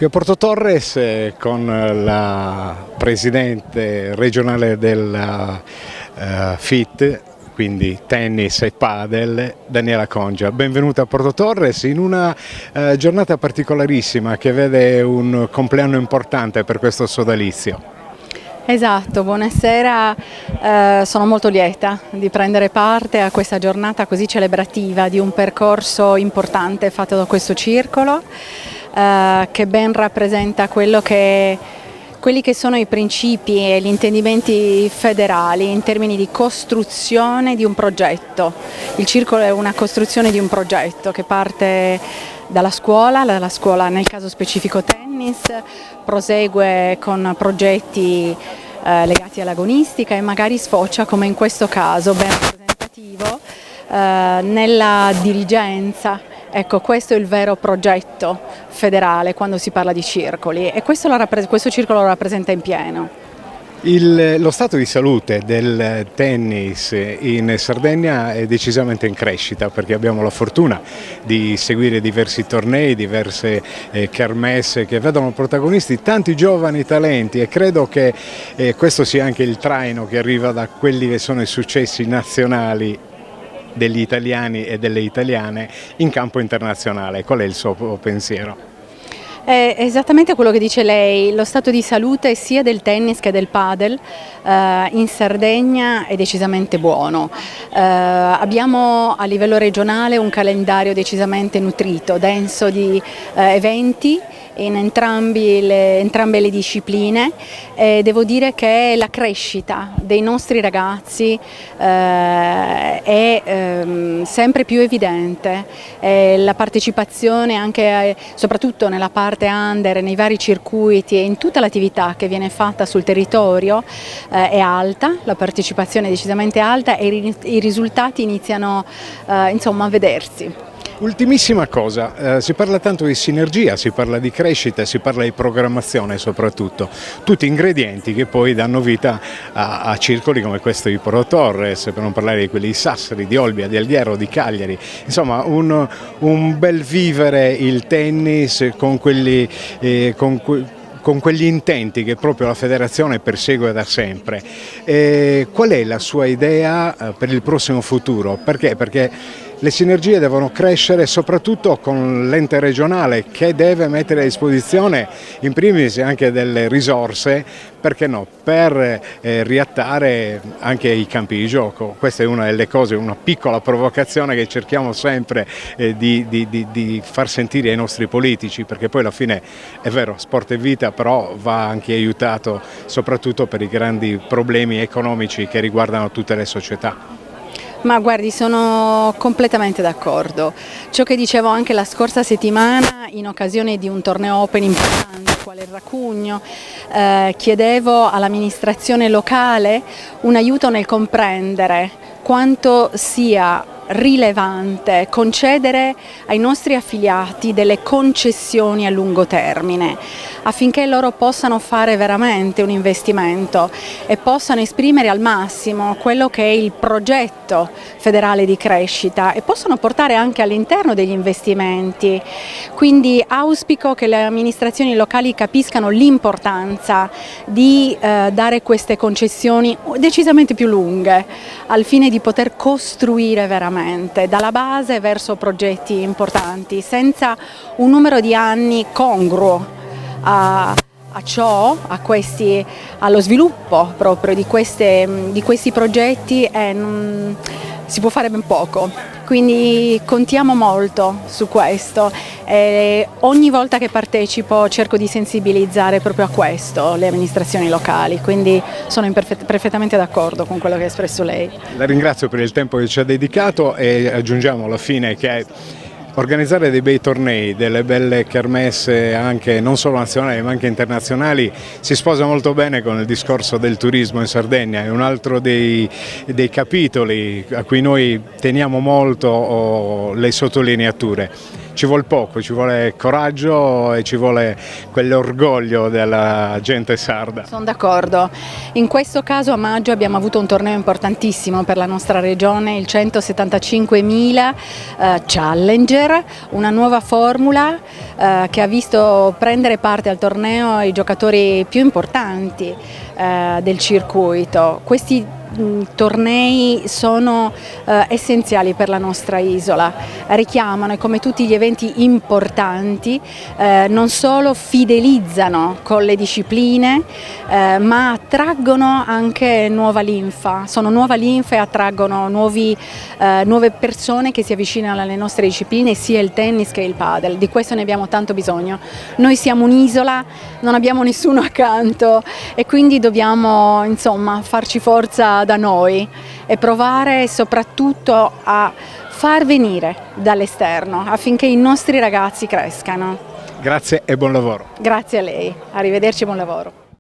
Qui a Porto Torres con la presidente regionale della FIT, quindi tennis e padel, Daniela Congia. Benvenuta a Porto Torres in una giornata particolarissima che vede un compleanno importante per questo sodalizio. Esatto, buonasera, sono molto lieta di prendere parte a questa giornata così celebrativa di un percorso importante fatto da questo circolo che ben rappresenta quelli che sono i principi e gli intendimenti federali in termini di costruzione di un progetto. Il circolo è una costruzione di un progetto che parte dalla scuola nel caso specifico tennis, prosegue con progetti legati all'agonistica e magari sfocia, come in questo caso ben rappresentativo, nella dirigenza. Ecco, questo è il vero progetto federale quando si parla di circoli e questo circolo lo rappresenta in pieno. Lo stato di salute del tennis in Sardegna è decisamente in crescita, perché abbiamo la fortuna di seguire diversi tornei, diverse kermesse che vedono protagonisti tanti giovani talenti, e credo che questo sia anche il traino che arriva da quelli che sono i successi nazionali degli italiani e delle italiane in campo internazionale. Qual è il suo pensiero? È esattamente quello che dice lei, lo stato di salute sia del tennis che del padel in Sardegna è decisamente buono. Abbiamo a livello regionale un calendario decisamente nutrito, denso di eventi in entrambe le discipline, e devo dire che la crescita dei nostri ragazzi è sempre più evidente, la partecipazione anche soprattutto nella parte under, nei vari circuiti e in tutta l'attività che viene fatta sul territorio è alta, la partecipazione è decisamente alta e i risultati iniziano insomma a vedersi. Ultimissima cosa, si parla tanto di sinergia, si parla di crescita, si parla di programmazione soprattutto, tutti ingredienti che poi danno vita a circoli come questo di Porto Torres, per non parlare di quelli di Sassari, di Olbia, di Alghero, di Cagliari, insomma un bel vivere il tennis con quegli intenti che proprio la federazione persegue da sempre. Qual è la sua idea per il prossimo futuro? Perché? Perché le sinergie devono crescere soprattutto con l'ente regionale, che deve mettere a disposizione in primis anche delle risorse, perché no, per riattare anche i campi di gioco. Questa è una delle cose, una piccola provocazione che cerchiamo sempre di far sentire ai nostri politici, perché poi alla fine è vero, sport è vita, però va anche aiutato soprattutto per i grandi problemi economici che riguardano tutte le società. Ma guardi, sono completamente d'accordo. Ciò che dicevo anche la scorsa settimana in occasione di un torneo open importante quale il Racugno, chiedevo all'amministrazione locale un aiuto nel comprendere quanto sia rilevante concedere ai nostri affiliati delle concessioni a lungo termine affinché loro possano fare veramente un investimento e possano esprimere al massimo quello che è il progetto federale di crescita e possano portare anche all'interno degli investimenti. Quindi auspico che le amministrazioni locali capiscano l'importanza di dare queste concessioni decisamente più lunghe al fine di poter costruire veramente dalla base verso progetti importanti senza un numero di anni congruo allo sviluppo proprio di questi progetti si può fare ben poco, quindi contiamo molto su questo. Ogni volta che partecipo cerco di sensibilizzare proprio a questo le amministrazioni locali, quindi sono perfettamente d'accordo con quello che ha espresso lei. La ringrazio per il tempo che ci ha dedicato e aggiungiamo alla fine che organizzare dei bei tornei, delle belle kermesse anche non solo nazionali ma anche internazionali si sposa molto bene con il discorso del turismo in Sardegna. È un altro dei capitoli a cui noi teniamo molto le sottolineature. ci vuole poco, ci vuole coraggio e ci vuole quell'orgoglio della gente sarda. Sono d'accordo. In questo caso a maggio abbiamo avuto un torneo importantissimo per la nostra regione, il 175.000 Challenger, una nuova formula che ha visto prendere parte al torneo i giocatori più importanti del circuito. Questi tornei sono essenziali per la nostra isola, richiamano, e come tutti gli eventi importanti, non solo fidelizzano con le discipline, ma attraggono anche nuova linfa, sono nuova linfa e attraggono nuove persone che si avvicinano alle nostre discipline, sia il tennis che il padel. Di questo ne abbiamo tanto bisogno. Noi siamo un'isola, non abbiamo nessuno accanto e quindi dobbiamo, insomma, farci forza da noi e provare soprattutto a far venire dall'esterno affinché i nostri ragazzi crescano. Grazie e buon lavoro. Grazie a lei, arrivederci, buon lavoro.